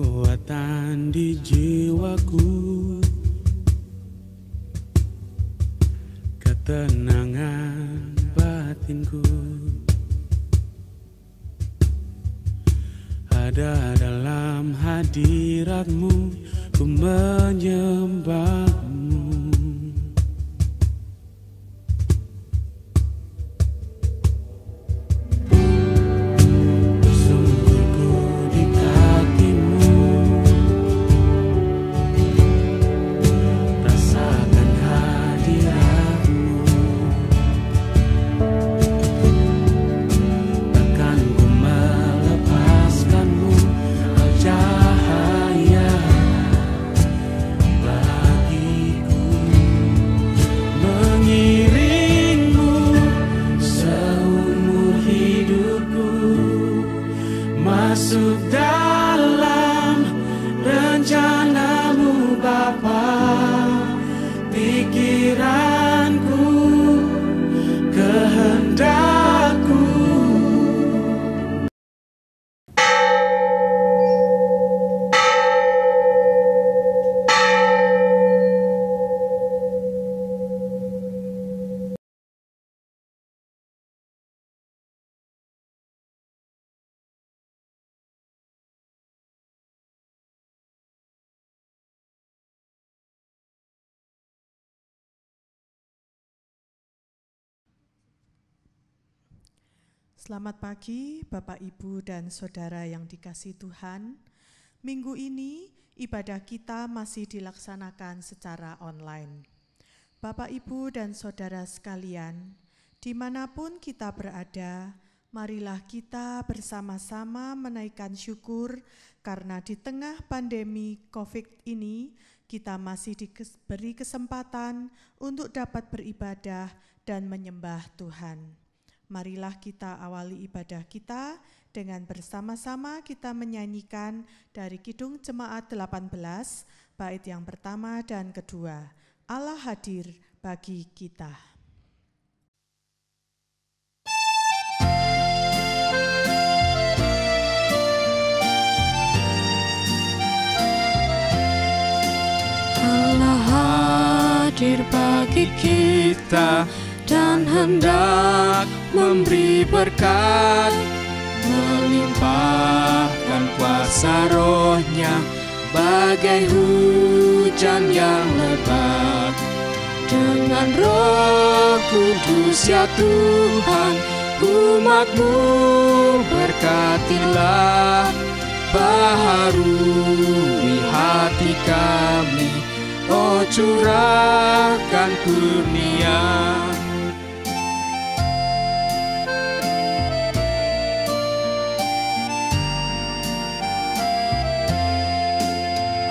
kekuatan di jiwaku, ketenangan batinku ada dalam hadiratmu, ku menyembahmu. Masuk dalam rencanamu Bapa, pikiranku, kehendakku. Selamat pagi Bapak, Ibu, dan Saudara yang dikasihi Tuhan. Minggu ini ibadah kita masih dilaksanakan secara online. Bapak, Ibu, dan Saudara sekalian, dimanapun kita berada, marilah kita bersama-sama menaikkan syukur karena di tengah pandemi COVID ini, kita masih diberi kesempatan untuk dapat beribadah dan menyembah Tuhan. Marilah kita awali ibadah kita dengan bersama-sama kita menyanyikan dari Kidung Jemaat 18, bait yang pertama dan kedua, Allah hadir bagi kita. Allah hadir bagi kita dan hendak memberi berkat, melimpahkan kuasa rohnya bagai hujan yang lebat. Dengan Roh Kudus ya Tuhan, umat-Mu berkatilah, baharui hati kami, oh curahkan kurnia.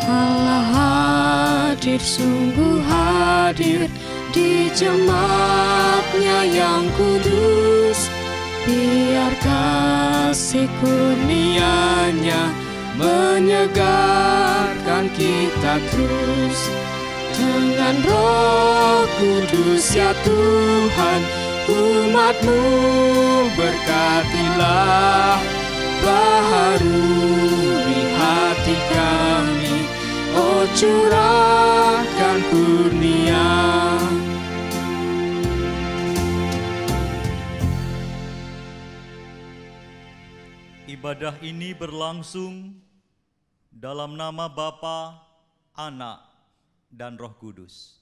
Allah hadir, sungguh hadir di jemaat-Nya yang kudus. Biar kasih kurnia-Nya menyegarkan kita terus. Dengan Roh Kudus ya Tuhan, umat-Mu berkatilah, baharui hati kami, oh curahkan kurnia. Ibadah ini berlangsung dalam nama Bapa, Anak, dan Roh Kudus.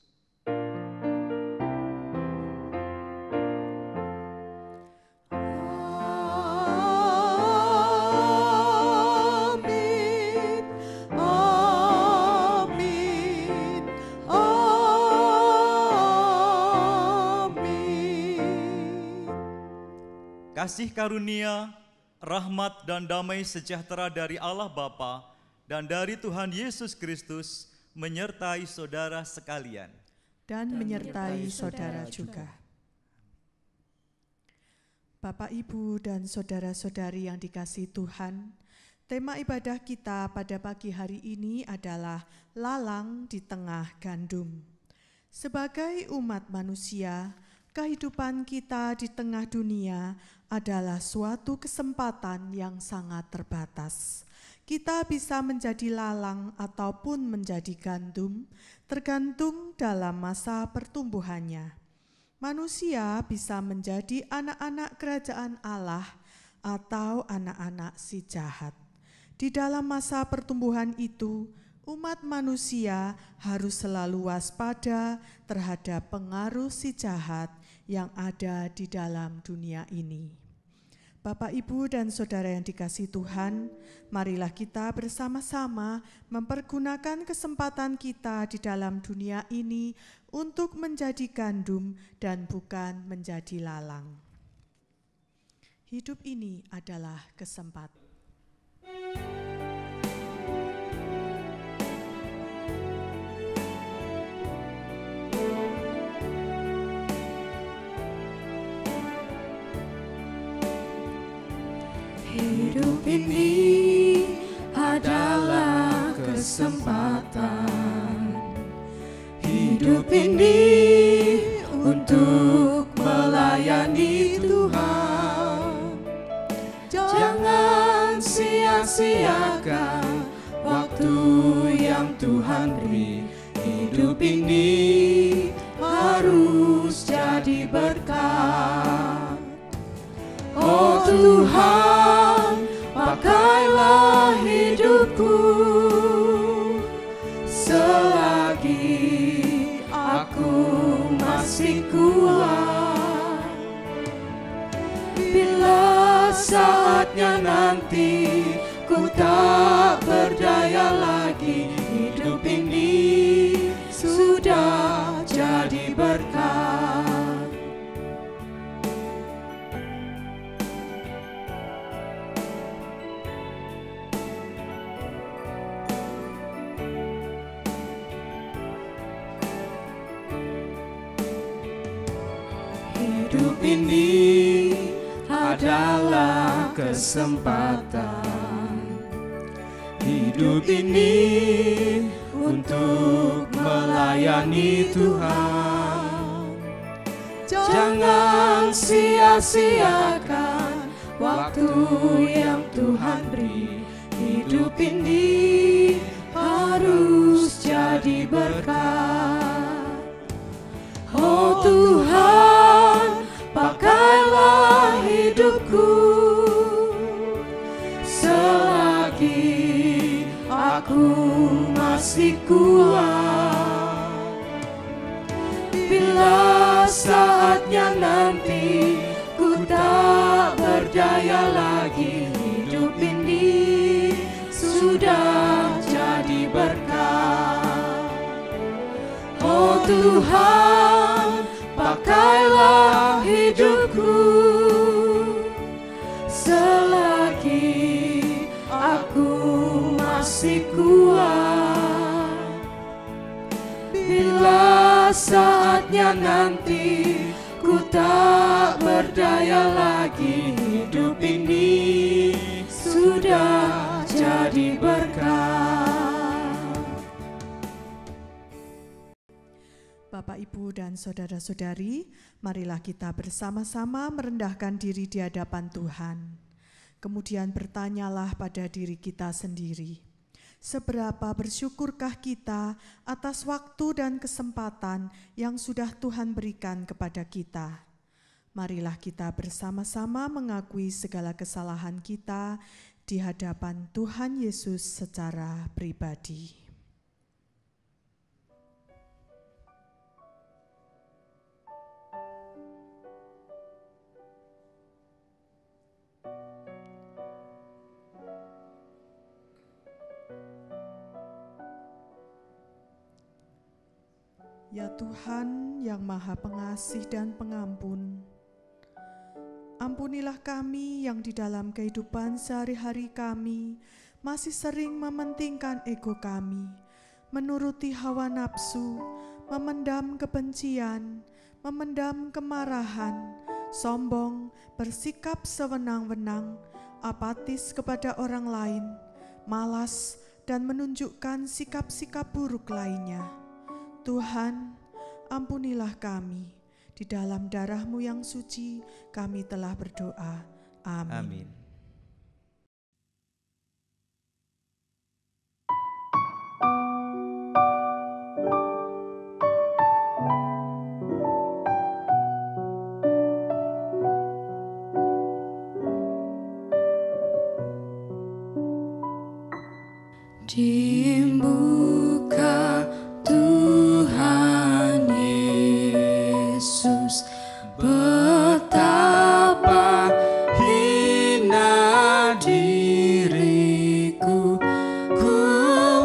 Kasih karunia, rahmat dan damai sejahtera dari Allah Bapa dan dari Tuhan Yesus Kristus menyertai saudara sekalian. Dan menyertai saudara juga. Bapak, Ibu, dan saudara-saudari yang dikasihi Tuhan, tema ibadah kita pada pagi hari ini adalah lalang di tengah gandum. Sebagai umat manusia, kehidupan kita di tengah dunia adalah suatu kesempatan yang sangat terbatas. Kita bisa menjadi lalang ataupun menjadi gandum, tergantung dalam masa pertumbuhannya. Manusia bisa menjadi anak-anak kerajaan Allah atau anak-anak si jahat. Di dalam masa pertumbuhan itu, umat manusia harus selalu waspada terhadap pengaruh si jahat yang ada di dalam dunia ini. Bapak, Ibu, dan Saudara yang dikasihi Tuhan, marilah kita bersama-sama mempergunakan kesempatan kita di dalam dunia ini untuk menjadi gandum dan bukan menjadi lalang. Hidup ini adalah kesempatan. Hidup ini adalah kesempatan. Hidup ini untuk melayani Tuhan. Jangan sia-siakan waktu yang Tuhan beri. Hidup ini harus jadi berkat. Oh Tuhan, pakailah hidupku selagi aku masih kuat. Bila saatnya nanti ku tak berdaya lagi, hidup ini sudah jadi berkat. Hidup ini adalah kesempatan. Hidup ini untuk melayani Tuhan. Jangan sia-siakan waktu yang Tuhan beri. Hidup ini harus jadi berkat. Oh Tuhan, pakailah hidupku selagi aku masih kuat. Bila saatnya nanti ku tak berdaya lagi, hidup ini sudah jadi berkat. Oh Tuhan, pakailah hidupku selagi aku masih kuat. Bila saatnya nanti ku tak berdaya lagi, hidup ini sudah jadi berkat. Bapak, Ibu, dan saudara-saudari, marilah kita bersama-sama merendahkan diri di hadapan Tuhan. Kemudian bertanyalah pada diri kita sendiri, seberapa bersyukurkah kita atas waktu dan kesempatan yang sudah Tuhan berikan kepada kita? Marilah kita bersama-sama mengakui segala kesalahan kita di hadapan Tuhan Yesus secara pribadi. Ya Tuhan yang Maha Pengasih dan Pengampun, ampunilah kami yang di dalam kehidupan sehari-hari kami masih sering mementingkan ego kami, menuruti hawa nafsu, memendam kebencian, memendam kemarahan, sombong, bersikap sewenang-wenang, apatis kepada orang lain, malas, dan menunjukkan sikap-sikap buruk lainnya. Tuhan, ampunilah kami. Di dalam darah-Mu yang suci, kami telah berdoa. Amin. Amin. Dibuka Tuhan Yesus, betapa hina diriku, ku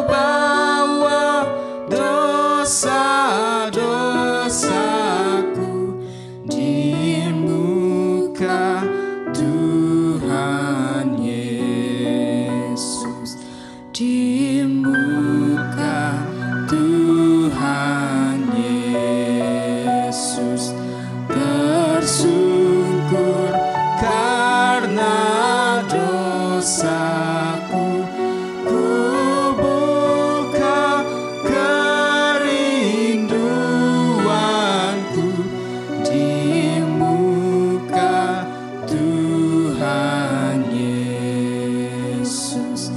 bawa dosa-dosaku di muka Tuhan Yesus, di muka Tuhan Yesus, tersungkur karena dosaku, ku buka kerinduanku di muka Tuhan Yesus.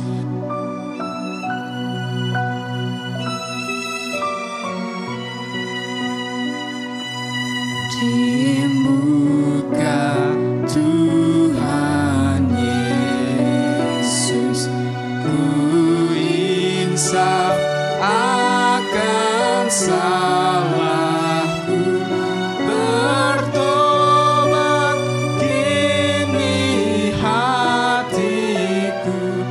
Di muka Tuhan Yesus, ku insaf akan salahku, bertobat kini hatiku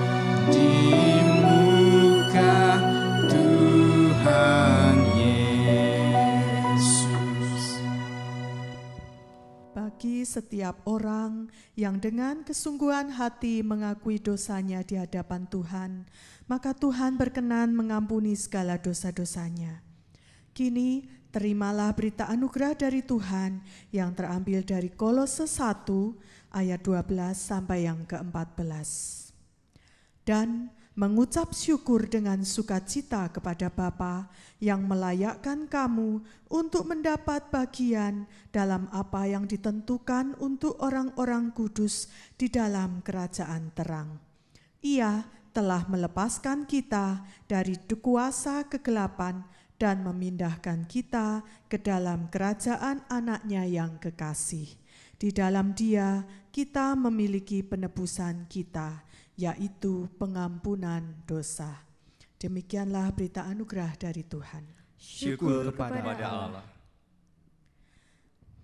di muka Tuhan Yesus. Bagi setiap orang yang dengan kesungguhan hati mengakui dosanya di hadapan Tuhan, maka Tuhan berkenan mengampuni segala dosa-dosanya. Kini terimalah berita anugerah dari Tuhan yang terambil dari Kolose 1 ayat 12 sampai yang ke-14. Dan mengucap syukur dengan sukacita kepada Bapa yang melayakkan kamu untuk mendapat bagian dalam apa yang ditentukan untuk orang-orang kudus di dalam kerajaan terang. Ia telah melepaskan kita dari kuasa kegelapan dan memindahkan kita ke dalam kerajaan anaknya yang kekasih. Di dalam Dia kita memiliki penebusan kita, yaitu pengampunan dosa. Demikianlah berita anugerah dari Tuhan. Syukur kepada Allah.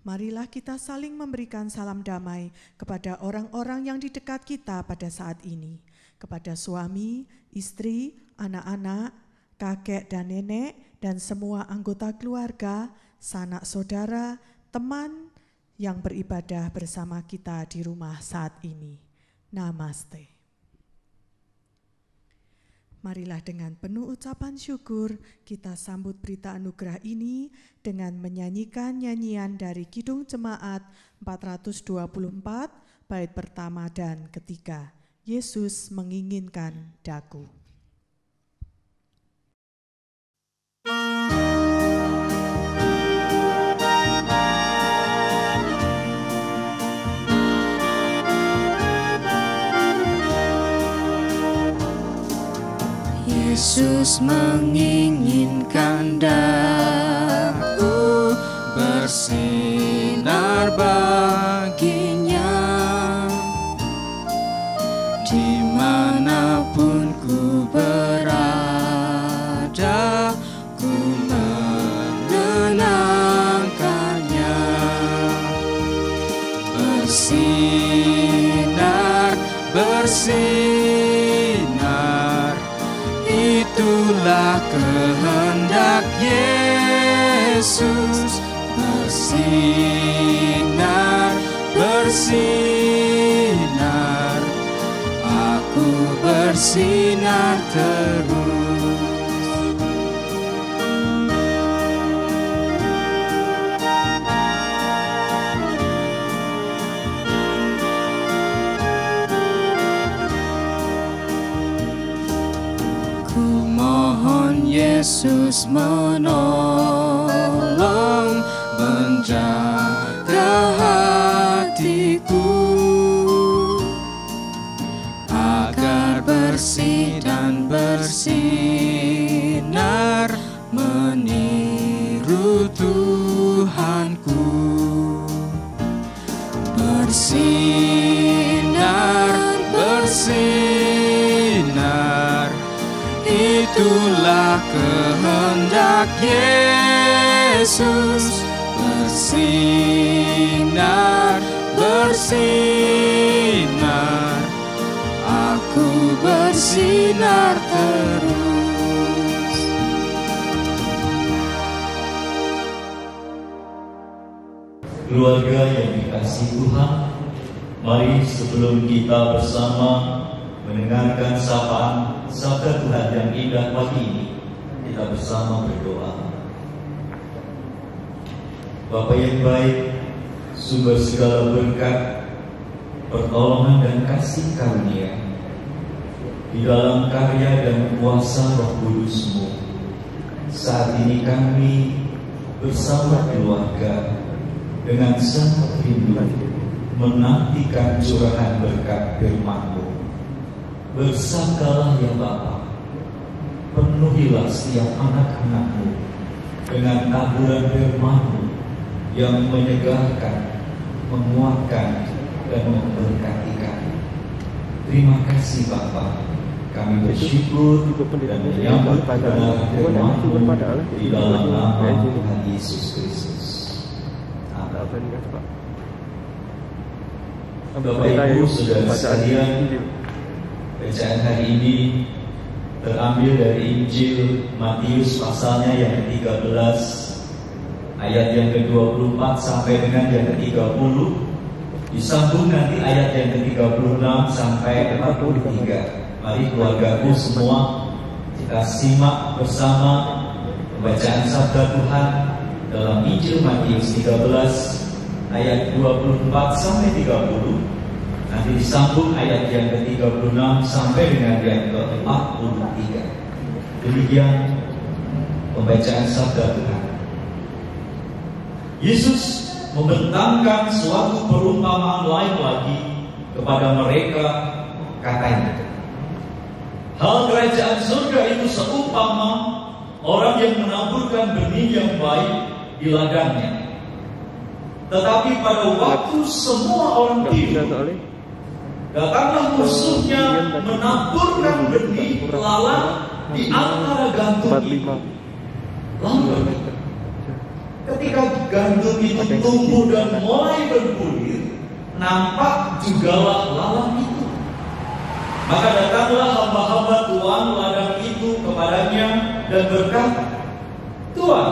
Marilah kita saling memberikan salam damai kepada orang-orang yang di dekat kita pada saat ini, kepada suami, istri, anak-anak, kakek dan nenek, dan semua anggota keluarga, sanak saudara, teman yang beribadah bersama kita di rumah saat ini. Namaste. Marilah dengan penuh ucapan syukur kita sambut berita anugerah ini dengan menyanyikan nyanyian dari Kidung Jemaat 424 bait pertama dan ketiga. Yesus menginginkan daku. Yesus menginginkan daku bersinar baginya, dimanapun ku berada, ku menenangkannya. Bersinar, bersinar, itulah kehendak Yesus. Bersinar, bersinar, aku bersinar terus. Yesus menolong, menjaga hatiku agar bersih dan bersinar, meniru Tuhanku. Bersinar, bersinar, itulah kehendak Yesus. Bersinar, bersinar, aku bersinar terus. Keluarga yang dikasihi Tuhan, mari sebelum kita bersama mendengarkan sapaan sabda Tuhan yang indah pagi ini, kita bersama berdoa. Bapa yang baik, sumber segala berkat, pertolongan dan kasih karunia, di dalam karya dan kuasa Roh Kudus-Mu, saat ini kami bersama keluarga dengan sangat rindu menantikan curahan berkat firman-Mu. Bersabdalah ya Bapa, penuhilah setiap anak-anak-Mu dengan taburan firman-Mu yang menyegarkan, menguatkan, dan memberkati kami. Terima kasih Bapa, kami bersyukur dan menyambut kebenaran firman-Mu di dalam nama Tuhan Yesus Kristus. Amin. Bapak Ibu Saudara sekalian, bacaan hari ini terambil dari Injil Matius pasalnya yang ke-13 ayat yang ke-24 sampai dengan yang ke-30, disambung nanti ayat yang ke-36 sampai 43. Mari keluargaku semua kita simak bersama pembacaan sabda Tuhan dalam Injil Matius 13 ayat 24 sampai 30. Nanti disambung ayat yang ke-36 sampai dengan yang ke-43. Demikian pembacaan sabda Tuhan. Yesus membentangkan suatu perumpamaan lain lagi kepada mereka, katanya, hal kerajaan surga itu seumpama orang yang menaburkan benih yang baik di ladangnya. Tetapi pada waktu semua orang tidur, datanglah musuhnya menaburkan benih lalat di antara gandum itu. Lalu ketika gandum itu tumbuh dan mulai berbulir, nampak jugalah lalat itu. Maka datanglah hamba-hamba tuan ladang itu kepadanya dan berkata, Tuan,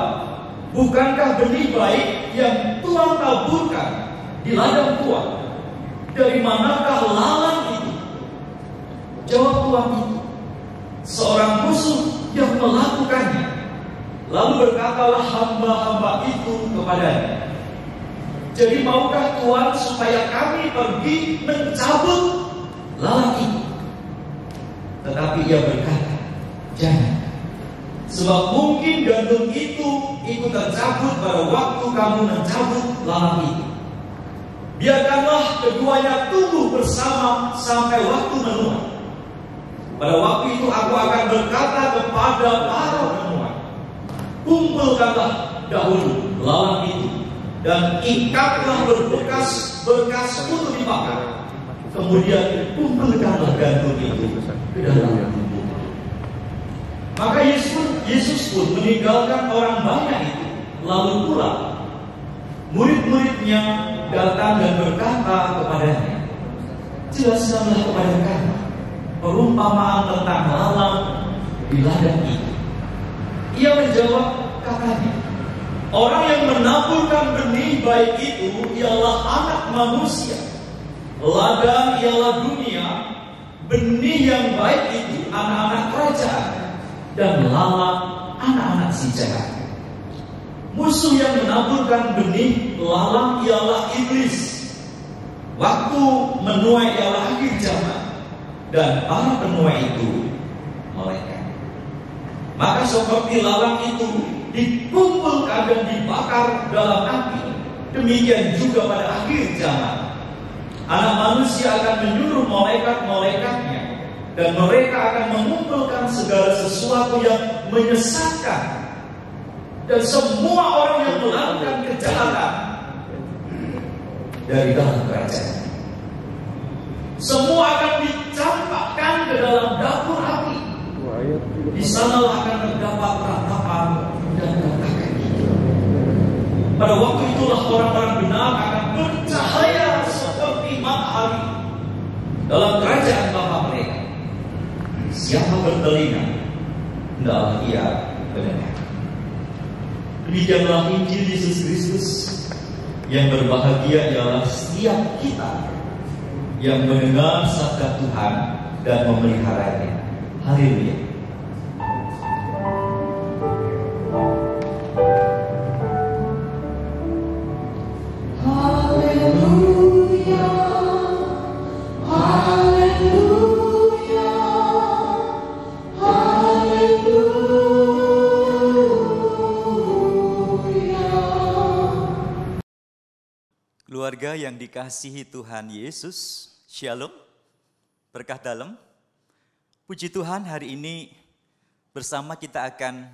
bukankah benih baik yang Tuan taburkan di ladang Tuan? Dari manakah lalat itu? Jawab tuan itu, seorang musuh yang melakukannya. Lalu berkatalah hamba-hamba itu kepadanya, jadi maukah Tuan supaya kami pergi mencabut lalat itu? Tetapi ia berkata, jangan, sebab mungkin gandum itu ikut tercabut pada waktu kamu mencabut lalat itu. Biarkanlah keduanya tumbuh bersama sampai waktu menuai. Pada waktu itu aku akan berkata kepada para penuai, kumpulkanlah dahulu lalat itu dan ikatlah berkas untuk dibakar. Kemudian kumpulkanlah gandum itu ke dalam tubuh. Maka Yesus pun meninggalkan orang banyak itu, lalu pulang. Murid-muridnya datang dan berkata kepadanya, jelaskanlah kepada kami perumpamaan tentang lalat di ladang itu. Ia menjawab, katanya, orang yang menaburkan benih baik itu ialah anak manusia. Ladang ialah dunia, benih yang baik itu anak-anak kerajaan, dan lalat anak-anak si jahat. Musuh yang menaburkan benih lalat ialah iblis. Waktu menuai ialah akhir zaman, dan para penuai itu malaikat. Maka seperti lalat itu dikumpulkan dan dibakar dalam api, demikian juga pada akhir zaman Anak manusia akan menyuruh malaikat-malaikatnya, dan mereka akan mengumpulkan segala sesuatu yang menyesatkan dan semua orang yang melakukan kejahatan dari dalam kerajaan. Semua akan dicampakkan ke dalam dapur api. Di sanalah akan terdapat ratapan dan ratakan itu. Pada waktu itulah orang-orang benar akan bercahaya seperti matahari dalam kerajaan Bapa mereka. Siapa bertelinga, hendaklah ia mendengar. Demikianlah Injil Yesus Kristus. Yang berbahagia ialah setiap kita yang mendengar sabda Tuhan dan memeliharanya. Haleluya. Haleluya, haleluya, haleluya. Keluarga yang dikasihi Tuhan Yesus, Shalom, berkah dalam. Puji Tuhan, hari ini bersama kita akan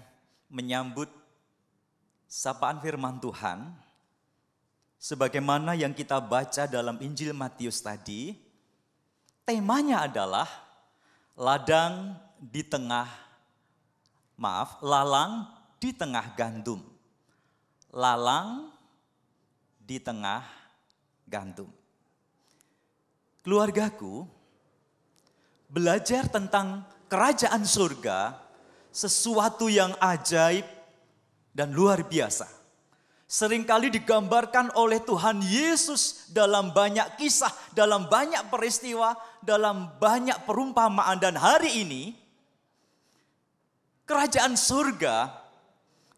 menyambut sapaan firman Tuhan. Sebagaimana yang kita baca dalam Injil Matius tadi, temanya adalah lalang di tengah gandum. Lalang di tengah gandum. Keluargaku, belajar tentang kerajaan surga sesuatu yang ajaib dan luar biasa. Seringkali digambarkan oleh Tuhan Yesus dalam banyak kisah, dalam banyak peristiwa, dalam banyak perumpamaan. Dan hari ini, kerajaan surga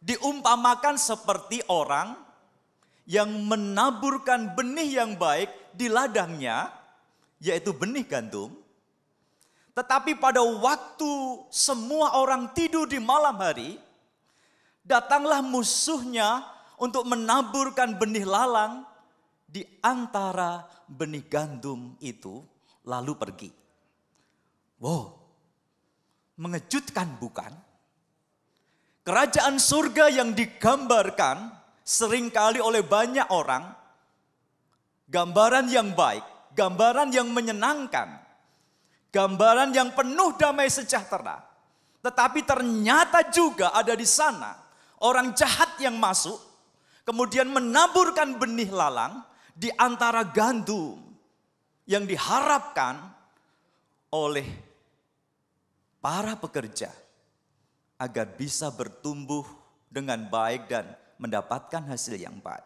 diumpamakan seperti orang yang menaburkan benih yang baik di ladangnya, yaitu benih gandum. Tetapi pada waktu semua orang tidur di malam hari, datanglah musuhnya untuk menaburkan benih lalang di antara benih gandum itu, lalu pergi. Wow, mengejutkan bukan? Kerajaan surga yang digambarkan seringkali oleh banyak orang, gambaran yang baik, gambaran yang menyenangkan, gambaran yang penuh damai sejahtera. Tetapi ternyata juga ada di sana orang jahat yang masuk, kemudian menaburkan benih lalang di antara gandum yang diharapkan oleh para pekerja agar bisa bertumbuh dengan baik dan mendapatkan hasil yang baik.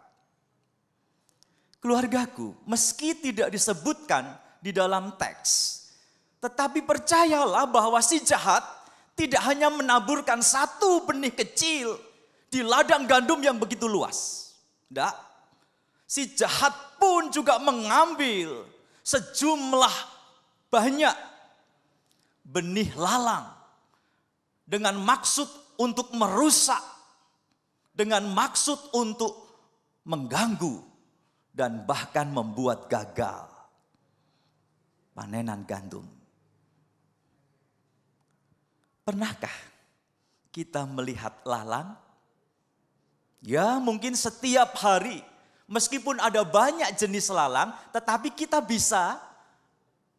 Keluargaku, meski tidak disebutkan di dalam teks, tetapi percayalah bahwa si jahat tidak hanya menaburkan satu benih kecil di ladang gandum yang begitu luas. Tidak. Si jahat pun juga mengambil sejumlah banyak benih lalang dengan maksud untuk merusak, dengan maksud untuk mengganggu dan bahkan membuat gagal panenan gandum. Pernahkah kita melihat lalang? Ya, mungkin setiap hari, meskipun ada banyak jenis lalang, tetapi kita bisa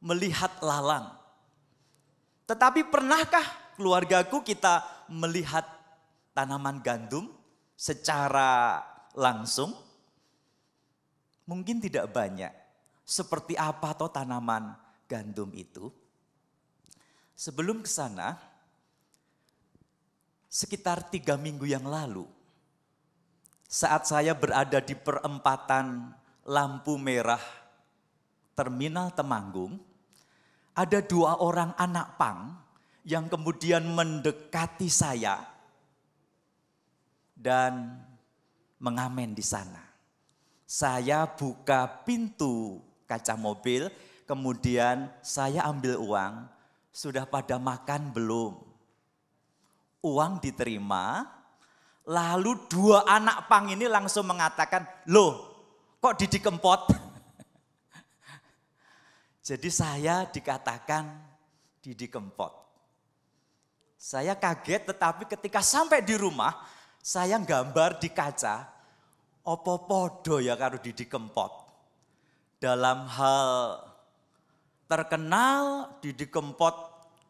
melihat lalang. Tetapi pernahkah keluargaku kita melihat tanaman gandum secara langsung? Mungkin tidak banyak. Seperti apa toh tanaman gandum itu? Sebelum ke sana, sekitar 3 minggu yang lalu, saat saya berada di perempatan lampu merah Terminal Temanggung, ada 2 orang anak pang yang kemudian mendekati saya dan mengamen di sana. Saya buka pintu kaca mobil, kemudian saya ambil uang. Sudah pada makan belum? Uang diterima. Lalu 2 anak pang ini langsung mengatakan, loh kok Didi Kempot? Jadi saya dikatakan Didi Kempot. Saya kaget, tetapi ketika sampai di rumah, saya gambar di kaca, opo podo ya karo Didi Kempot. Dalam hal terkenal, Didi Kempot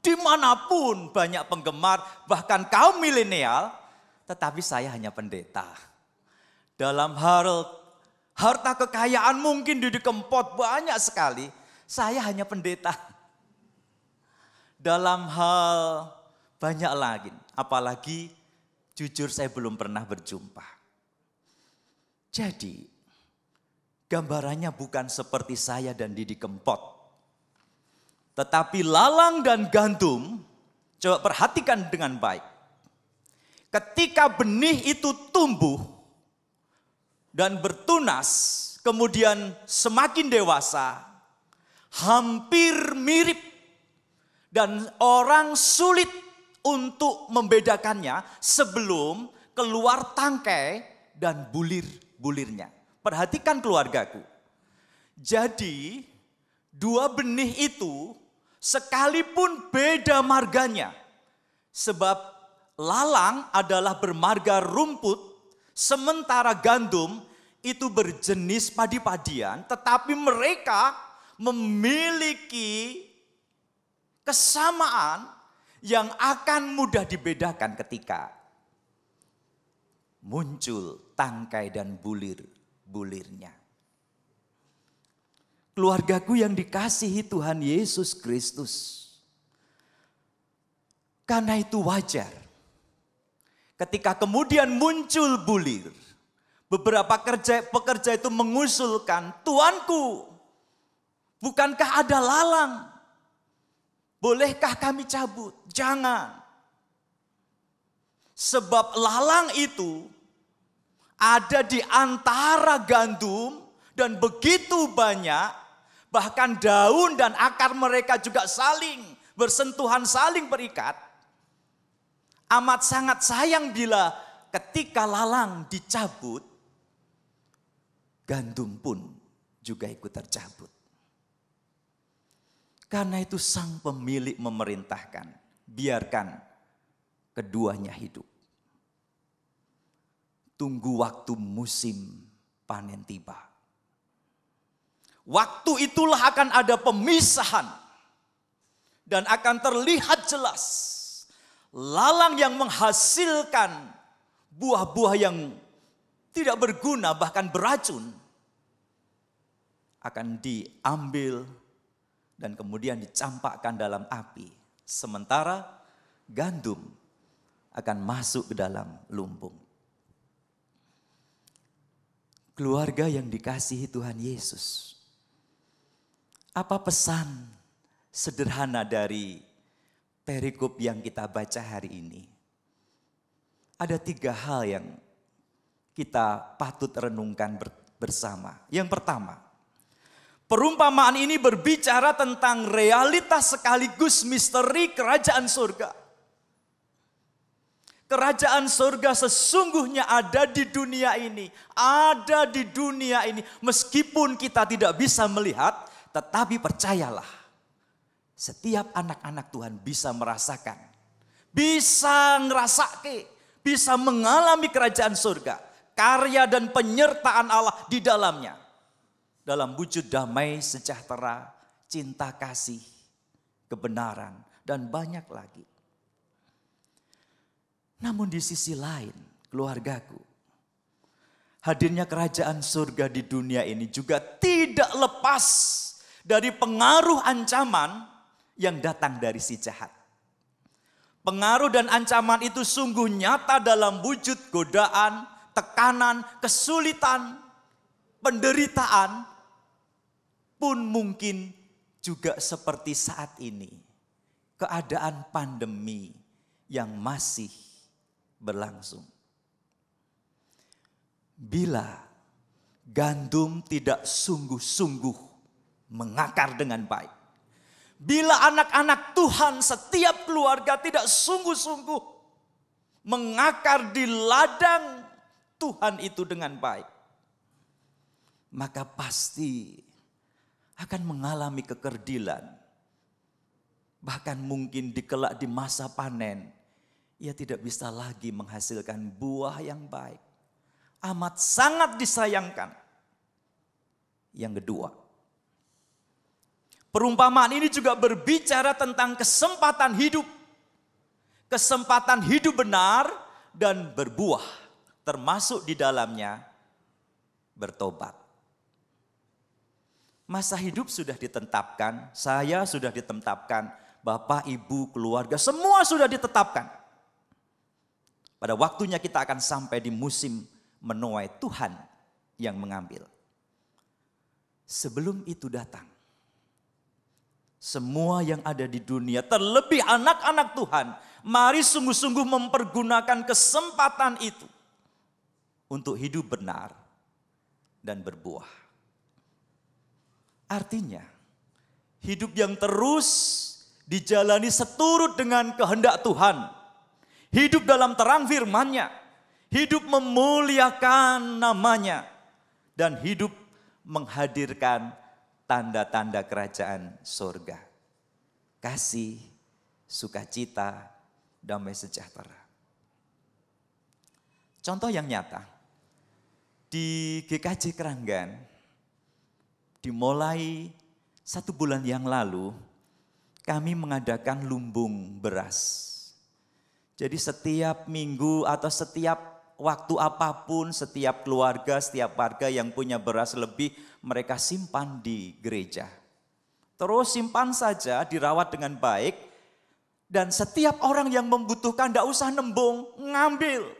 dimanapun banyak penggemar, bahkan kaum milenial, tetapi saya hanya pendeta. Dalam hal harta kekayaan mungkin Didi Kempot banyak sekali, saya hanya pendeta. Dalam hal banyak lagi, apalagi jujur saya belum pernah berjumpa. Jadi gambarannya bukan seperti saya dan Didi Kempot. Tetapi lalang dan gandum, coba perhatikan dengan baik. Ketika benih itu tumbuh dan bertunas, kemudian semakin dewasa, hampir mirip dan orang sulit untuk membedakannya sebelum keluar tangkai dan bulir-bulirnya. Perhatikan keluargaku. Jadi dua benih itu sekalipun beda marganya, sebab lalang adalah bermarga rumput, sementara gandum itu berjenis padi-padian, tetapi mereka memiliki kesamaan yang akan mudah dibedakan ketika muncul tangkai dan bulir-bulirnya. Keluargaku yang dikasihi Tuhan Yesus Kristus. Karena itu wajar. Ketika kemudian muncul bulir, beberapa pekerja itu mengusulkan, "Tuanku, bukankah ada lalang? Bolehkah kami cabut?" Jangan. Sebab lalang itu ada di antara gandum dan begitu banyak, bahkan daun dan akar mereka juga saling bersentuhan, saling berikat. Amat sangat sayang bila ketika lalang dicabut, gandum pun juga ikut tercabut. Karena itu sang pemilik memerintahkan, biarkan keduanya hidup. Tunggu waktu musim panen tiba. Waktu itulah akan ada pemisahan dan akan terlihat jelas lalang yang menghasilkan buah-buah yang tidak berguna bahkan beracun akan diambil dan kemudian dicampakkan dalam api. Sementara gandum akan masuk ke dalam lumbung. Keluarga yang dikasihi Tuhan Yesus. Apa pesan sederhana dari perikop yang kita baca hari ini? Ada 3 hal yang kita patut renungkan bersama. Yang pertama, perumpamaan ini berbicara tentang realitas sekaligus misteri kerajaan surga. Kerajaan surga sesungguhnya ada di dunia ini. Ada di dunia ini. Meskipun kita tidak bisa melihat, tetapi percayalah, setiap anak-anak Tuhan bisa merasakan, bisa ngerasakan, bisa mengalami kerajaan surga. Karya dan penyertaan Allah di dalamnya. Dalam wujud damai, sejahtera, cinta kasih, kebenaran, dan banyak lagi. Namun di sisi lain, keluargaku, hadirnya kerajaan surga di dunia ini juga tidak lepas dari pengaruh ancaman yang datang dari si jahat. Pengaruh dan ancaman itu sungguh nyata dalam wujud godaan, tekanan, kesulitan, penderitaan, pun mungkin juga seperti saat ini, keadaan pandemi yang masih berlangsung. Bila gandum tidak sungguh-sungguh mengakar dengan baik, bila anak-anak Tuhan setiap keluarga tidak sungguh-sungguh mengakar di ladang Tuhan itu dengan baik, maka pasti akan mengalami kekerdilan. Bahkan mungkin kelak di masa panen, ia tidak bisa lagi menghasilkan buah yang baik. Amat sangat disayangkan. Yang kedua, Perumpamaan ini juga berbicara tentang kesempatan hidup. Kesempatan hidup benar dan berbuah, termasuk di dalamnya bertobat. Masa hidup sudah ditetapkan, saya sudah ditetapkan, Bapak, Ibu, keluarga, semua sudah ditetapkan. Pada waktunya kita akan sampai di musim menuai, Tuhan yang mengambil. Sebelum itu datang, semua yang ada di dunia, terlebih anak-anak Tuhan, mari sungguh-sungguh mempergunakan kesempatan itu untuk hidup benar dan berbuah. Artinya, hidup yang terus dijalani seturut dengan kehendak Tuhan. Hidup dalam terang firman-Nya, hidup memuliakan nama-Nya, dan hidup menghadirkan tanda-tanda kerajaan surga. Kasih, sukacita, damai sejahtera. Contoh yang nyata, di GKJ Keranggan, dimulai 1 bulan yang lalu, kami mengadakan lumbung beras. Jadi setiap minggu atau setiap waktu apapun, setiap keluarga, setiap warga yang punya beras lebih, mereka simpan di gereja. Terus simpan saja, dirawat dengan baik. Dan setiap orang yang membutuhkan tidak usah nembung, ngambil.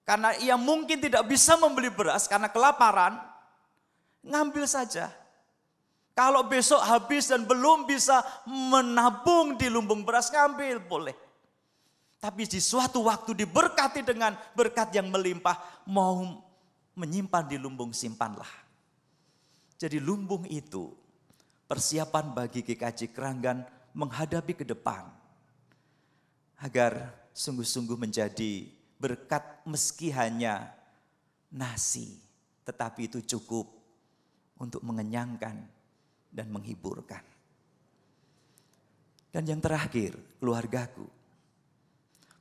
Karena ia mungkin tidak bisa membeli beras karena kelaparan, ngambil saja. Kalau besok habis dan belum bisa menabung di lumbung beras, ngambil boleh. Tapi di suatu waktu diberkati dengan berkat yang melimpah, mau menyimpan di lumbung, simpanlah. Jadi lumbung itu persiapan bagi GKJ Keranggan menghadapi ke depan. Agar sungguh-sungguh menjadi berkat meski hanya nasi, tetapi itu cukup untuk mengenyangkan dan menghiburkan. Dan yang terakhir, keluargaku.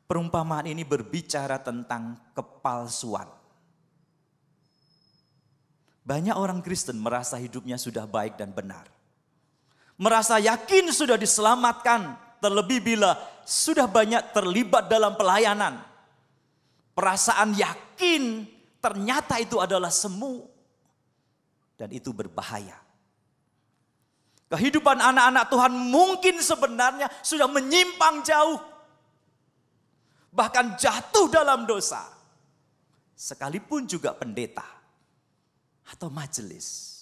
Perumpamaan ini berbicara tentang kepalsuan. Banyak orang Kristen merasa hidupnya sudah baik dan benar. Merasa yakin sudah diselamatkan, terlebih bila sudah banyak terlibat dalam pelayanan. Perasaan yakin ternyata itu adalah semu. Dan itu berbahaya. Kehidupan anak-anak Tuhan mungkin sebenarnya sudah menyimpang jauh. Bahkan jatuh dalam dosa. Sekalipun juga pendeta atau majelis.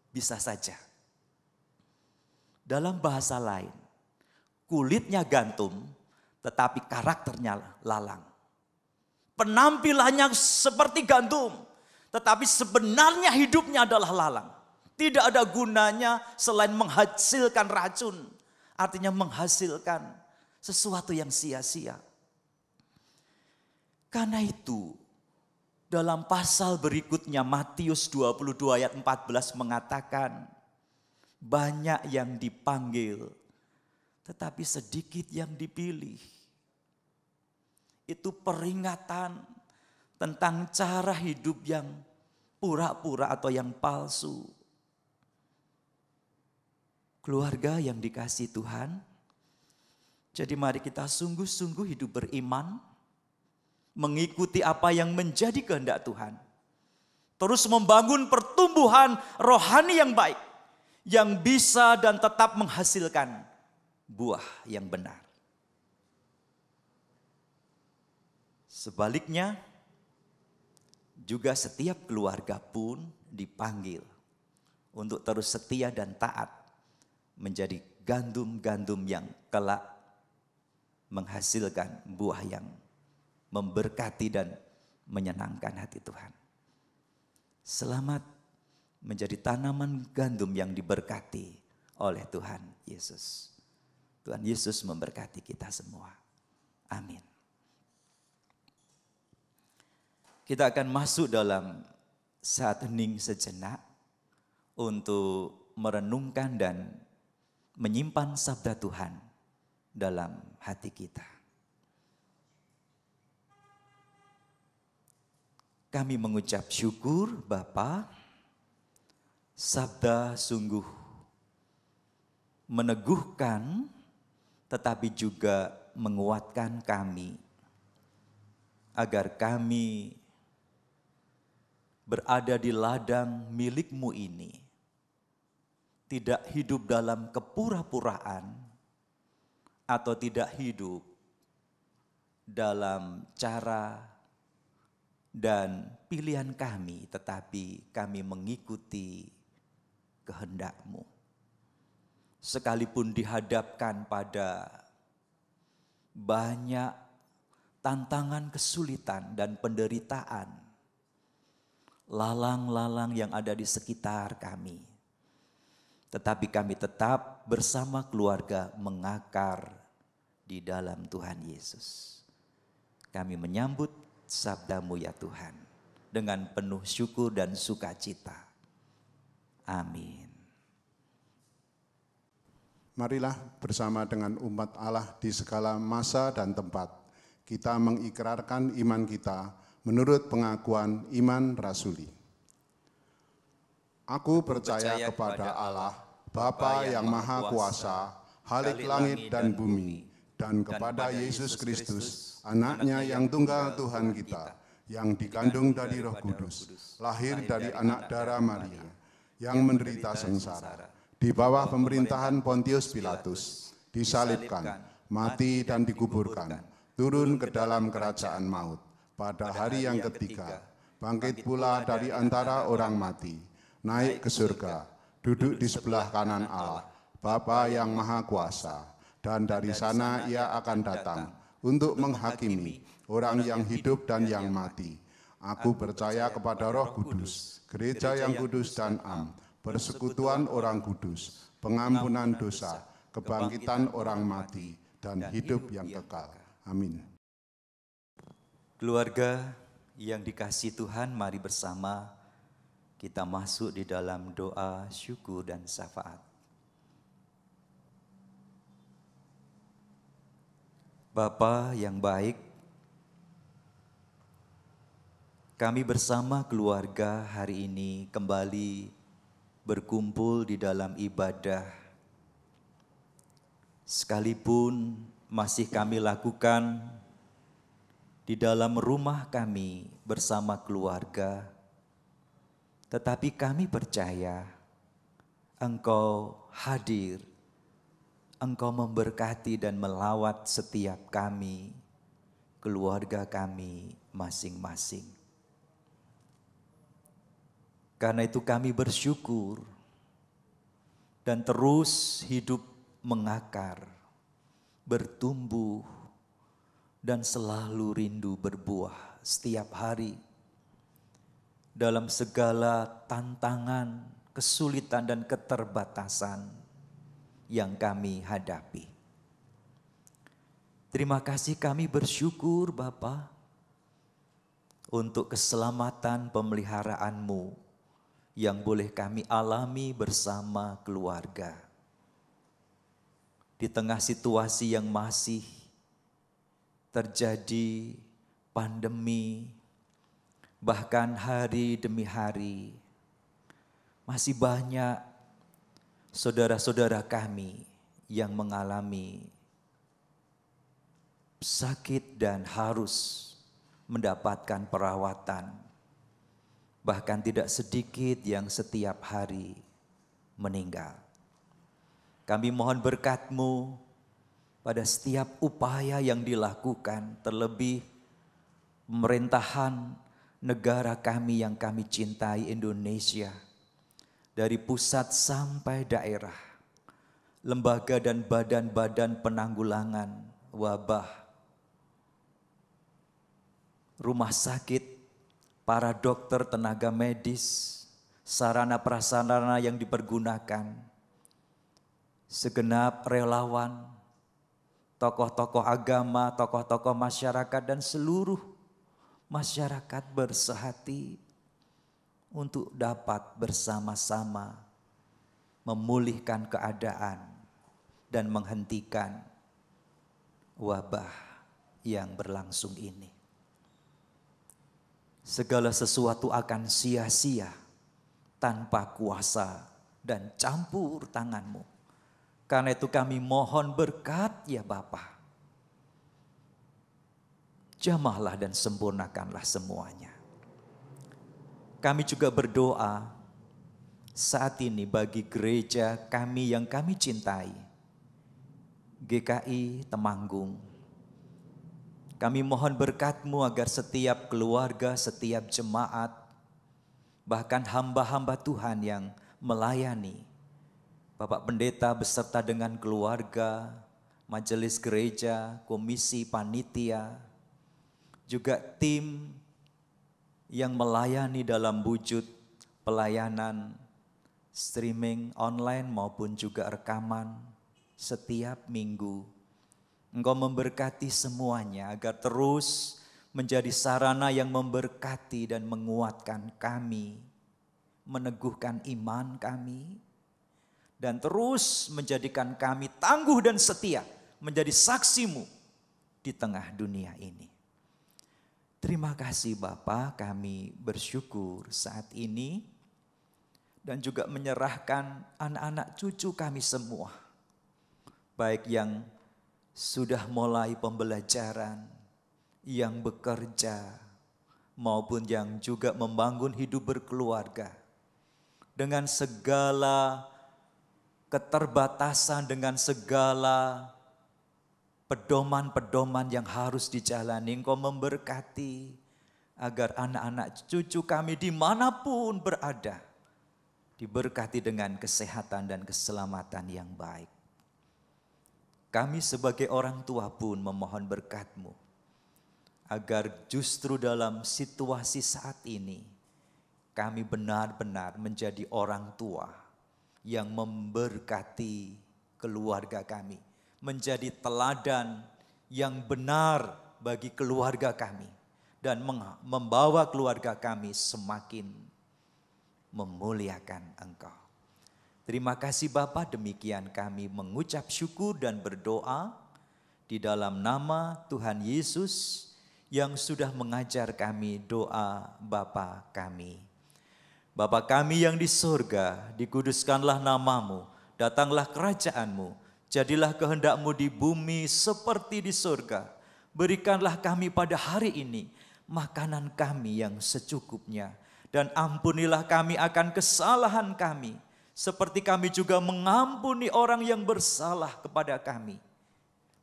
Bisa saja. Dalam bahasa lain, kulitnya gantung tetapi karakternya lalang. Penampilannya seperti gantung, tetapi sebenarnya hidupnya adalah lalang. Tidak ada gunanya selain menghasilkan racun. Artinya menghasilkan sesuatu yang sia-sia. Karena itu, dalam pasal berikutnya Matius 22 ayat 14 mengatakan, banyak yang dipanggil, tetapi sedikit yang dipilih. Itu peringatan tentang cara hidup yang pura-pura atau yang palsu. Keluarga yang dikasihi Tuhan, jadi mari kita sungguh-sungguh hidup beriman, mengikuti apa yang menjadi kehendak Tuhan. Terus membangun pertumbuhan rohani yang baik, yang bisa dan tetap menghasilkan buah yang benar. Sebaliknya, juga setiap keluarga pun dipanggil untuk terus setia dan taat menjadi gandum-gandum yang kelak menghasilkan buah yang memberkati dan menyenangkan hati Tuhan. Selamat menjadi tanaman gandum yang diberkati oleh Tuhan Yesus. Tuhan Yesus memberkati kita semua. Amin. Kita akan masuk dalam saat hening sejenak untuk merenungkan dan menyimpan sabda Tuhan dalam hati kita. Kami mengucap syukur Bapa, sabda sungguh meneguhkan, tetapi juga menguatkan kami, agar kami berada di ladang milik-Mu ini, tidak hidup dalam kepura-puraan, atau tidak hidup dalam cara dan pilihan kami, tetapi kami mengikuti kehendak-Mu. Sekalipun dihadapkan pada banyak tantangan, kesulitan, dan penderitaan, lalang-lalang yang ada di sekitar kami, tetapi kami tetap bersama keluarga mengakar di dalam Tuhan Yesus. Kami menyambut sabda-Mu ya Tuhan dengan penuh syukur dan sukacita. Amin. Marilah bersama dengan umat Allah di segala masa dan tempat, kita mengikrarkan iman kita menurut pengakuan iman rasuli. Aku percaya kepada Allah, Bapa yang Maha Kuasa, Khalik langit dan bumi, dan kepada Yesus Kristus, Anak-Nya yang tunggal Tuhan kita, yang dikandung dari Roh Kudus, lahir dari anak darah Maria, yang menderita sengsara, di bawah pemerintahan Pontius Pilatus, disalibkan, mati dan dikuburkan, turun ke dalam kerajaan maut, pada hari yang ketiga, bangkit pula dari antara orang mati, naik ke surga, duduk di sebelah kanan Allah, Bapa yang Maha Kuasa, dan dari sana Ia akan datang untuk menghakimi orang yang hidup dan yang mati. Aku percaya kepada Roh Kudus, gereja yang kudus dan am, persekutuan orang kudus, pengampunan dosa, kebangkitan orang mati, dan hidup yang kekal. Amin. Keluarga yang dikasihi Tuhan, mari bersama kita masuk di dalam doa syukur dan syafaat. Bapa yang baik, kami bersama keluarga hari ini kembali berkumpul di dalam ibadah. Sekalipun masih kami lakukan di dalam rumah kami bersama keluarga, tetapi kami percaya Engkau hadir, Engkau memberkati dan melawat setiap kami, keluarga kami masing-masing. Karena itu kami bersyukur dan terus hidup mengakar, bertumbuh, dan selalu rindu berbuah setiap hari dalam segala tantangan, kesulitan, dan keterbatasan yang kami hadapi. Terima kasih, kami bersyukur Bapa untuk keselamatan pemeliharaan-Mu yang boleh kami alami bersama keluarga. Di tengah situasi yang masih terjadi pandemi, bahkan hari demi hari, masih banyak saudara-saudara kami yang mengalami sakit dan harus mendapatkan perawatan. Bahkan tidak sedikit yang setiap hari meninggal. Kami mohon berkat-Mu pada setiap upaya yang dilakukan, terlebih pemerintahan negara kami yang kami cintai, Indonesia, dari pusat sampai daerah, lembaga dan badan-badan penanggulangan wabah, rumah sakit, para dokter, tenaga medis, sarana prasarana yang dipergunakan, segenap relawan, tokoh-tokoh agama, tokoh-tokoh masyarakat, dan seluruh masyarakat bersehati untuk dapat bersama-sama memulihkan keadaan dan menghentikan wabah yang berlangsung ini. Segala sesuatu akan sia-sia tanpa kuasa dan campur tangan-Mu. Karena itu kami mohon berkat ya Bapa. Jamahlah dan sempurnakanlah semuanya. Kami juga berdoa saat ini bagi gereja kami yang kami cintai, GKI Temanggung. Kami mohon berkat-Mu agar setiap keluarga, setiap jemaat, bahkan hamba-hamba Tuhan yang melayani, Bapak Pendeta beserta dengan keluarga, majelis gereja, komisi, panitia, juga tim yang melayani dalam wujud pelayanan streaming online maupun juga rekaman setiap minggu. Engkau memberkati semuanya agar terus menjadi sarana yang memberkati dan menguatkan kami, meneguhkan iman kami, dan terus menjadikan kami tangguh dan setia menjadi saksi-Mu di tengah dunia ini. Terima kasih Bapa, kami bersyukur saat ini dan juga menyerahkan anak-anak cucu kami semua, baik yang sudah mulai pembelajaran, yang bekerja, maupun yang juga membangun hidup berkeluarga. Dengan segala keterbatasan, dengan segala pedoman-pedoman yang harus dijalani, Engkau memberkati agar anak-anak cucu kami dimanapun berada, diberkati dengan kesehatan dan keselamatan yang baik. Kami sebagai orang tua pun memohon berkat-Mu, agar justru dalam situasi saat ini, kami benar-benar menjadi orang tua yang memberkati keluarga kami, menjadi teladan yang benar bagi keluarga kami, dan membawa keluarga kami semakin memuliakan Engkau. Terima kasih Bapa, demikian kami mengucap syukur dan berdoa di dalam nama Tuhan Yesus yang sudah mengajar kami doa Bapa kami. Bapa kami yang di surga, dikuduskanlah nama-Mu, datanglah kerajaan-Mu, jadilah kehendak-Mu di bumi seperti di surga. Berikanlah kami pada hari ini makanan kami yang secukupnya, dan ampunilah kami akan kesalahan kami, seperti kami juga mengampuni orang yang bersalah kepada kami.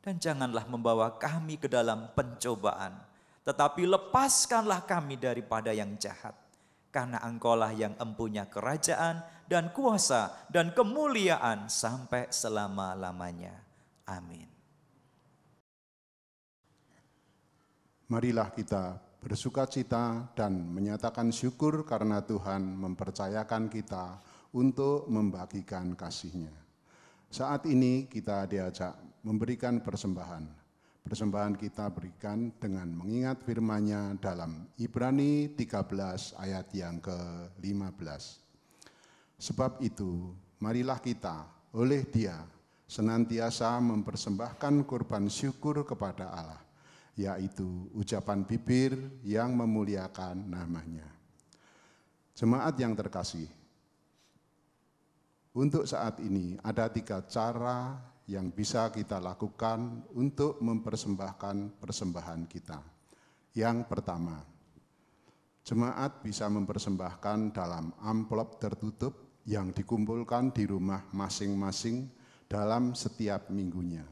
Dan janganlah membawa kami ke dalam pencobaan, tetapi lepaskanlah kami daripada yang jahat. Karena Engkaulah yang empunya kerajaan dan kuasa dan kemuliaan sampai selama-lamanya. Amin. Marilah kita bersukacita dan menyatakan syukur karena Tuhan mempercayakan kita untuk membagikan kasih-Nya. Saat ini kita diajak memberikan persembahan. Persembahan kita berikan dengan mengingat firman-Nya dalam Ibrani 13 ayat yang ke-15. Sebab itu, marilah kita oleh Dia senantiasa mempersembahkan kurban syukur kepada Allah, yaitu ucapan bibir yang memuliakan nama-Nya. Jemaat yang terkasih, untuk saat ini ada 3 cara yang bisa kita lakukan untuk mempersembahkan persembahan kita. Yang pertama, jemaat bisa mempersembahkan dalam amplop tertutup yang dikumpulkan di rumah masing-masing dalam setiap minggunya,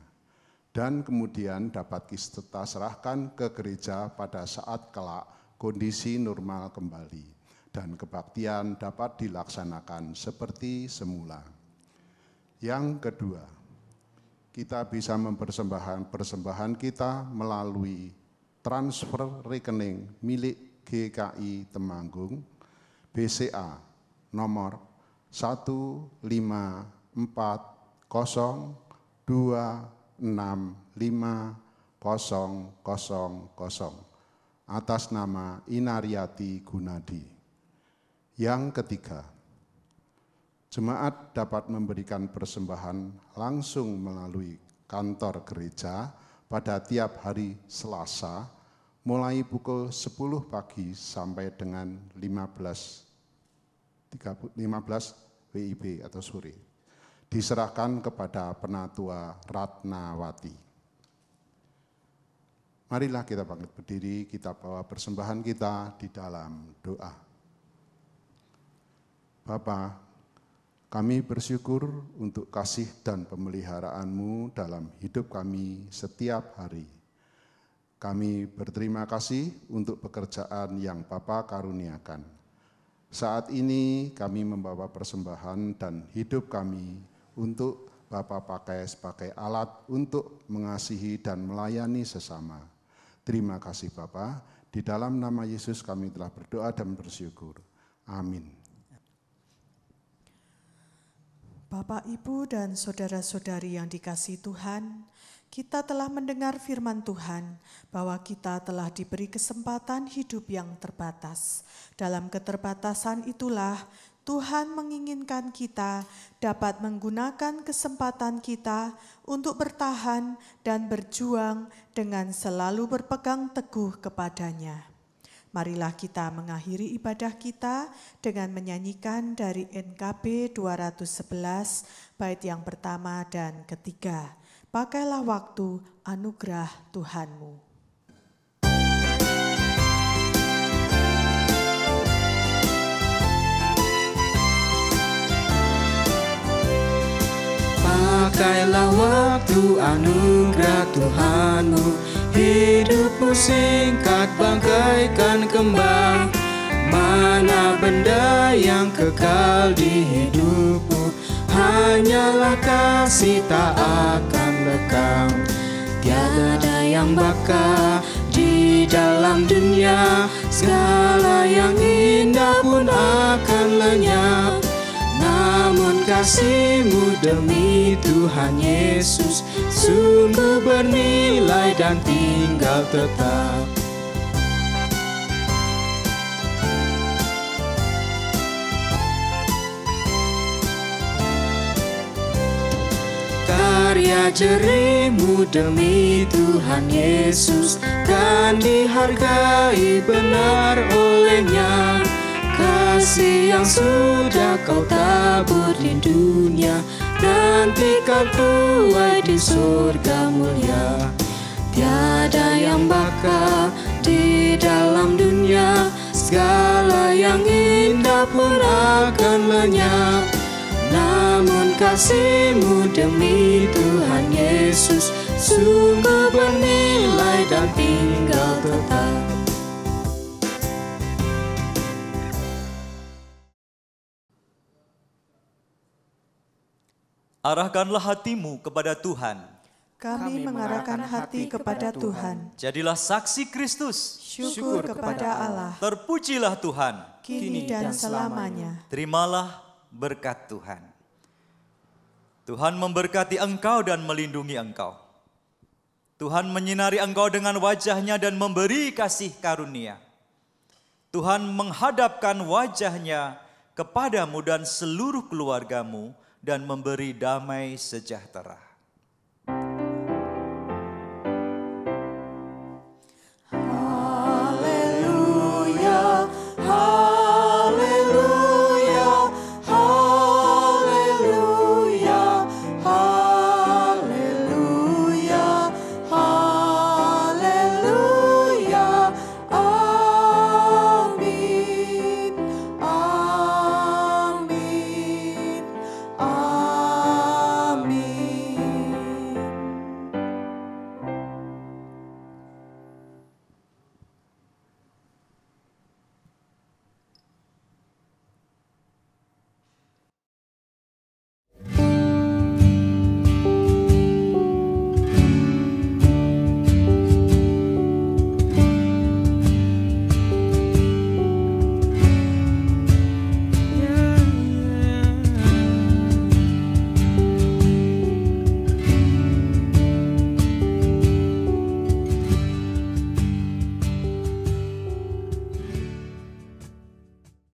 dan kemudian dapat kita serahkan ke gereja pada saat kelak kondisi normal kembali, dan kebaktian dapat dilaksanakan seperti semula. Yang kedua, kita bisa mempersembahkan persembahan kita melalui transfer rekening milik GKI Temanggung, BCA nomor 15402650000 atas nama Inariati Gunadi. Yang ketiga, jemaat dapat memberikan persembahan langsung melalui kantor gereja pada tiap hari Selasa mulai pukul 10 pagi sampai dengan 15 WIB atau sore. diserahkan kepada Penatua Ratnawati. Marilah kita bangkit berdiri, kita bawa persembahan kita di dalam doa. Bapa, kami bersyukur untuk kasih dan pemeliharaan-Mu dalam hidup kami setiap hari. Kami berterima kasih untuk pekerjaan yang Bapa karuniakan. Saat ini kami membawa persembahan dan hidup kami untuk Bapa pakai sebagai alat untuk mengasihi dan melayani sesama. Terima kasih Bapa, di dalam nama Yesus kami telah berdoa dan bersyukur. Amin. Bapak, Ibu, dan saudara-saudari yang dikasihi Tuhan, kita telah mendengar firman Tuhan bahwa kita telah diberi kesempatan hidup yang terbatas. Dalam keterbatasan itulah Tuhan menginginkan kita dapat menggunakan kesempatan kita untuk bertahan dan berjuang dengan selalu berpegang teguh kepadanya. Marilah kita mengakhiri ibadah kita dengan menyanyikan dari NKB 211 bait yang pertama dan ketiga. Pakailah waktu anugerah Tuhanmu. Pakailah waktu anugerah Tuhanmu, hidupmu singkat bagaikan kembang. Mana benda yang kekal di hidupmu, hanyalah kasih tak akan lekang. Tiada yang bakal di dalam dunia, segala yang indah pun akan lenyap. Namun kasih-Mu demi Tuhan Yesus sungguh bernilai dan tinggal tetap. Karya jerih-Mu demi Tuhan Yesus kan dihargai benar oleh-Nya. Kasih yang sudah Kau tabur di dunia, nantikan tuai di surga mulia. Tiada yang bakal di dalam dunia, segala yang indah pun akan lenyap. Namun kasih-Mu demi Tuhan Yesus sungguh bernilai dan tinggal tetap. Arahkanlah hatimu kepada Tuhan. Kami mengarahkan hati kepada Tuhan. Jadilah saksi Kristus. Syukur kepada Allah. Terpujilah Tuhan. Kini dan selamanya. Terimalah berkat Tuhan. Tuhan memberkati engkau dan melindungi engkau. Tuhan menyinari engkau dengan wajah-Nya dan memberi kasih karunia. Tuhan menghadapkan wajah-Nya kepadamu dan seluruh keluargamu dan memberi damai sejahtera.